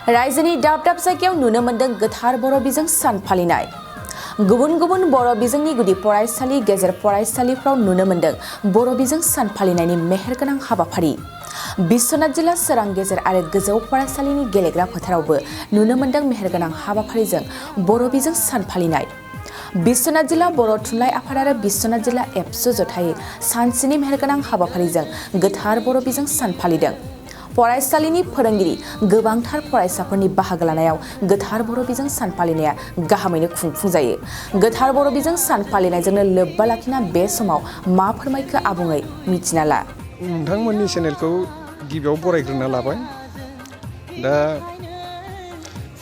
रायजोनि दाब दाब जायगायाव नुनो मोन्दों गोथार बर' बिजों सान फालिनाय। गुबुन गुबुन बर' बिजोंनि गुदि फरायसालि गेजेर फरायसालिफ्राव नुनो मोन्दों बर' बिजों सान फालिनायनि मेहेरगोनां हाबाफारि। बिश्वनाथ जिल्ला सोरां गेजेर आरो गोजौ फरायसालिनि गेलेग्रा फोथारावबो नुनो मोन्दों मेहेरगोनां हाबाफारिजों बर' बिजों सान फालिनाय। बिश्वनाथ जिल्ला बर' थुनलाइ आफाद आरो बिश्वनाथ जिल्ला एबसु जथायै सानसेनि मेहेरगोनां हाबाफारिजों गोथार बर' बिजों सान फालिदों। फरायसालिनि फोरोंगिरि गोबांथार फरायसाफोरनि बाहागो लानायाव गोथार बर' बिजों सान फालिनाया गाहामैनो खुंफुंजायो। गोथार बर' बिजों सान फालिनायजोंनो लोब्बा लाखिना बे समाव मा फोरमायखो आबुङै मिथिना ला। नोंथांमोननि चेनेलखौ गिबियाव बरायग्रोना लाबाय। दा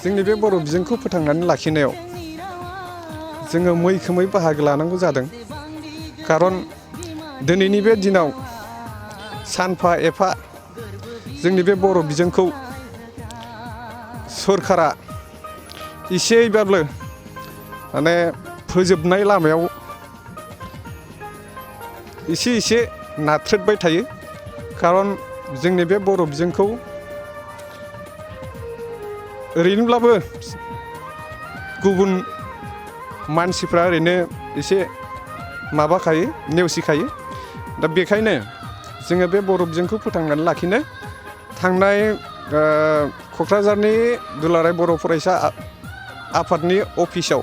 जोंनि बे बर' बिजोंखौ फोथांनानै लाखिनायाव जोङो मैखोमै बाहागो लानांगौ जादों। खारन दिनैनि बे दिनाव सानफा एफा जोंनि बे बर' बिजोंखौ सरकारा एसेबाबो माने फोजोबनाय लामायाव एसे नाथ्रोदबाय थायो। खारन जोंनि बे बर' बिजोंखौ ओरैनोब्लाबो गुबुन मानसिफ्रा ओरैनो एसे माबाखायो नेवसिखायो। दा बेखायनो जोङो बे बर' बिजोंखौ फोथांनानै लाखिनो थांनाय क'क्राझारनि दुलाराय बर' फरायसा आफादनि अफिसाव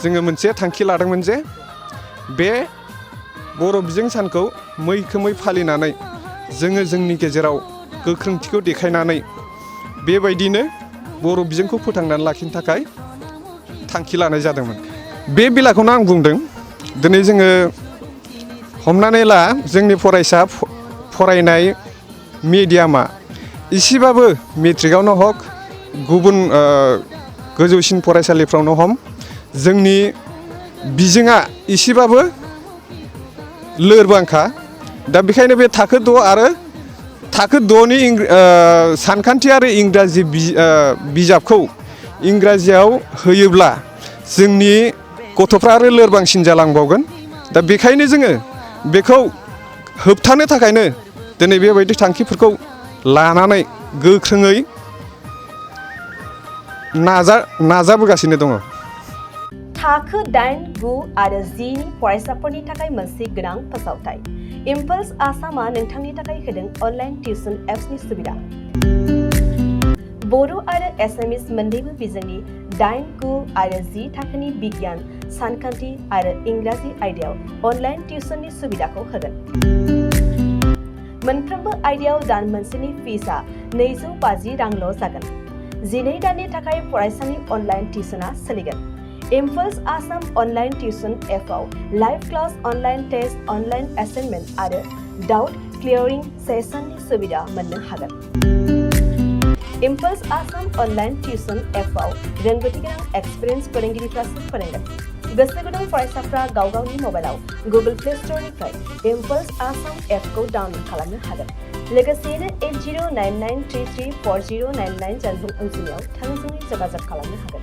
जोङो मोनसे थांखि लादोंमोन जे बे बर' बिजों सानखौ मैखोमै फालिनानै जोङो जोंनि गेजेराव गोख्रोंथिखौ देखायनानै बेबायदिनो बर' बिजोंखौ फोथांनानै लाखिनो थाखाय थांखि लानाय जादोंमोन। बे बेलाखौनो आं बुंदों। दिनै जोङो हमनानै ला जोंनि फरायसा फरायनाय मिडियामा एसेबाबो मेट्रिकआवनो हक गुबुन गोजौसिन फरायसालिफ्रावनो हम जोंनि बिजोङा एसेबाबो लोरबांखा। दा बेखायनो बे थाखो 6 आरो थाखो 6नि सानखान्थि आरो इंराजि बिजाबखौ इंराजियाव होयोब्ला जोंनि गथ'फ्रा आरो लोरबांसिन जालांबावगोन। दा बेखायनो जोङो बेखौ होबथानो थाखायनो दिनै बेबायदि थांखिफोरखौ लानानै गोख्रोङै नाजाबोगासिनो दङ। थाखो 8, 9 आरो 10 नि फरायसाफोरनि थाखाय मोनसे गोनां फोसावथाय। इम्पल्स आसामआ नोंथांनि थाखाय होदों अनलाइन टिउसन एप्सनि सुबिदा। बर' आरो एसामिस मोन्नैबो बिजोंनि 8, 9 आरो 10 थाखोनि बिगियान, सानखान्थि आरो इंराजि आयदायाव अनलाइन टिउसननि सुबिदाखौ होगोन। मोनफ्रोमबो आयदायाव दान मोनसेनि फिसआ 250 रांल' जागोन। 12 दाननि थाखाय फरायसानि अनलाइन टिउसनआ सोलिगोन। इम्पल्स आसाम अनलाइन टिउसन एपआव live class, online test, online assignment आरो डाउट क्लियारिं सेसननि सुबिदा मोननो हागोन। इम्पल्स आसाम अनलाइन टिउसन एपआव रोंगौथि गोनां एक्सपिरियेन्स फोरोंगिरिफ्रासो फोरोंगोन। गोसो गुदुं फरायसाफ्रा गाव गावनि मबाइलाव गुगोल प्ले स्ट'रनिफ्राय इम्पल्स आसाम एपखौ डाउनल'ड खालामनो हागोन। लोगोसेयैनो 8099334099 जानबुं अनजिमायाव थोंजोङै जगाजग खालामनो हागोन।